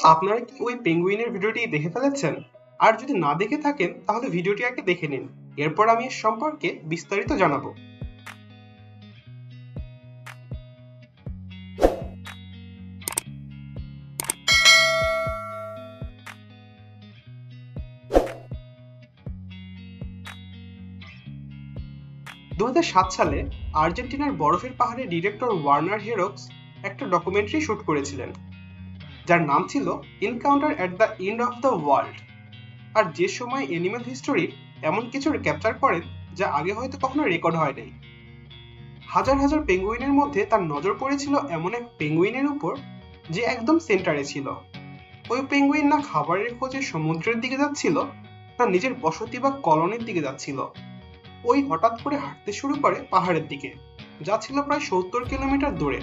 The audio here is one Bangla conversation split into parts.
আপনারা কি ওই পেঙ্গুইনের ভিডিওটি দেখে ফেলেছেন? আর যদি না দেখে থাকেন তাহলে ভিডিওটি আগে দেখে নিন, এরপর আমি এর সম্পর্কে বিস্তারিত জানাবো। সালে আর্জেন্টিনার বরফের পাহাড়ে ডিরেক্টর ওয়ার্নার হেরক্স একটা ডকুমেন্টারি শুট করেছিলেন, যার নাম ছিল encounter at the end of the world. আর যে সময় অ্যানিমাল হিস্টোরির এমন কিছু ক্যাপচার করেন যা আগে হয়তো কখনো রেকর্ড হয়নি। হাজার হাজার পেঙ্গুইনের মধ্যে তার নজর পড়েছিল এমন এক পেঙ্গুইনের উপর যে একদম সেন্টারে ছিল। ওই পেঙ্গুইন না খাবারের খোঁজে সমুদ্রের দিকে যাচ্ছিল, না নিজের বসতি বা কলোনির দিকে যাচ্ছিল। ওই হঠাৎ করে হাঁটতে শুরু করে পাহাড়ের দিকে, যা ছিল প্রায় 70 কিলোমিটার দূরে।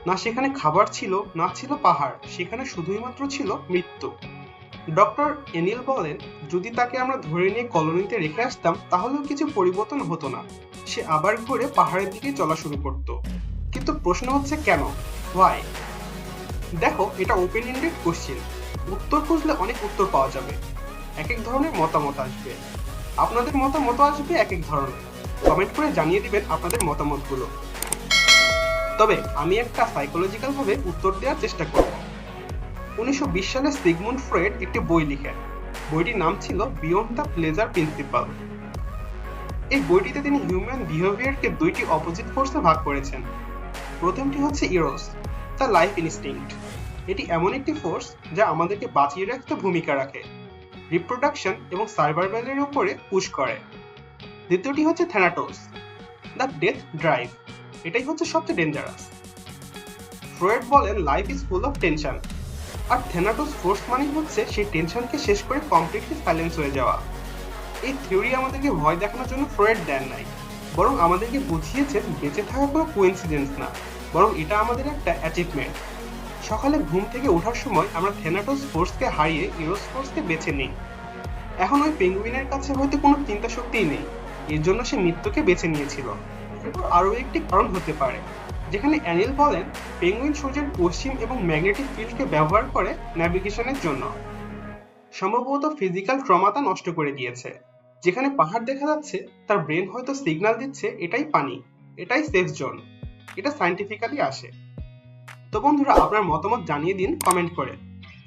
না সেখানে খাবার ছিল, না ছিল পাহাড়, সেখানে শুধুই মাত্র ছিল মৃত্যু। ডক্টর এনিল বলেন, যদি তাকে আমরা ধরে নিয়ে কলোনিতে রেখে আসতাম তাহলেও কিছু পরিবর্তন হতো না। সে আবার ঘুরে পাহাড়ের দিকে চলা শুরু করত। কিন্তু প্রশ্ন হচ্ছে কেন, হোয়াই? দেখো, এটা ওপেন এন্ডেড কোশ্চেন। উত্তর খুঁজলে অনেক উত্তর পাওয়া যাবে, এক এক ধরনের মতামত আসবে, আপনাদের মতামত আসবে এক এক ধরনের। কমেন্ট করে জানিয়ে দিবেন আপনাদের মতামতগুলো। তবে আমি একটা সাইকোলজিক্যাল ভাবে উত্তর দেওয়ার চেষ্টা করব। 1920 সালে সিগমুন্ড ফ্রয়েড একটি বই লিখেন। বইটির নাম ছিল বিয়ন্ড দ্য প্লেজার প্রিন্সিপাল। এই বইটিতে তিনি হিউম্যান বিহেভিয়ারকে দুইটি অপোজিট ফোর্সে ভাগ করেছেন। প্রথমটি হচ্ছে ইরোস, দ্য লাইফ ইনস্টিংক্ট। এটি এমন একটি ফোর্স যা আমাদেরকে বাঁচিয়ে রাখতে ভূমিকা রাখে, রিপ্রোডাকশন এবং সার্ভাইভালের উপরে পুশ করে। দ্বিতীয়টি হচ্ছে থ্যানাটোস, দ্য ডেথ ড্রাইভ। এটাই হচ্ছে সবচেয়ে ডেঞ্জারাস। ফ্রয়েড বলেন life is full of tension, আর থ্যানাটোস ফোর্স মানে হচ্ছে সেই টেনশনকে শেষ করে কমপ্লিটলি সাইলেন্স হয়ে যাওয়া। এই থিওরি আমাদেরকে ভয় দেখানোর জন্য ফ্রয়েড দেন নাই, বরং আমাদেরকে বুঝিয়েছেন বেঁচে থাকা কোনো কোইন্সিডেন্স না, বরং এটা আমাদের একটা অ্যাচিভমেন্ট। সকালে ঘুম থেকে ওঠার সময় আমরা থ্যানাটোস ফোর্সকে হারিয়ে ইরোস ফোর্সকে বেছে নিই। এখন ওই পেঙ্গুইনের কাছে হয়তো কোনো চিন্তা শক্তিই নেই, এর জন্য সে মৃত্যুকে বেছে নিয়েছিল। আরও একটি কারণ হতে পারে, যেখানে অ্যানিল বলেন পেঙ্গুইন সূর্যের পশ্চিম এবং ম্যাগনেটিক ফিল্ডকে ব্যবহার করে ন্যাভিগেশনের জন্য। সম্ভবত ফিজিক্যাল ট্রমাটা নষ্ট করে দিয়েছে। যেখানে পাহাড় দেখা যাচ্ছে তার ব্রেন হয়তো সিগন্যাল দিচ্ছে এটাই পানি, এটাই সেফ জোন। এটা সায়েন্টিফিক্যালি আসে। তো বন্ধুরা, আপনার মতামত জানিয়ে দিন কমেন্ট করে।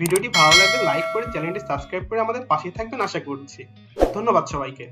ভিডিওটি ভালো লাগলে লাইক করে চ্যানেলটি সাবস্ক্রাইব করে আমাদের পাশে থাকবেন আশা করছি। ধন্যবাদ সবাইকে।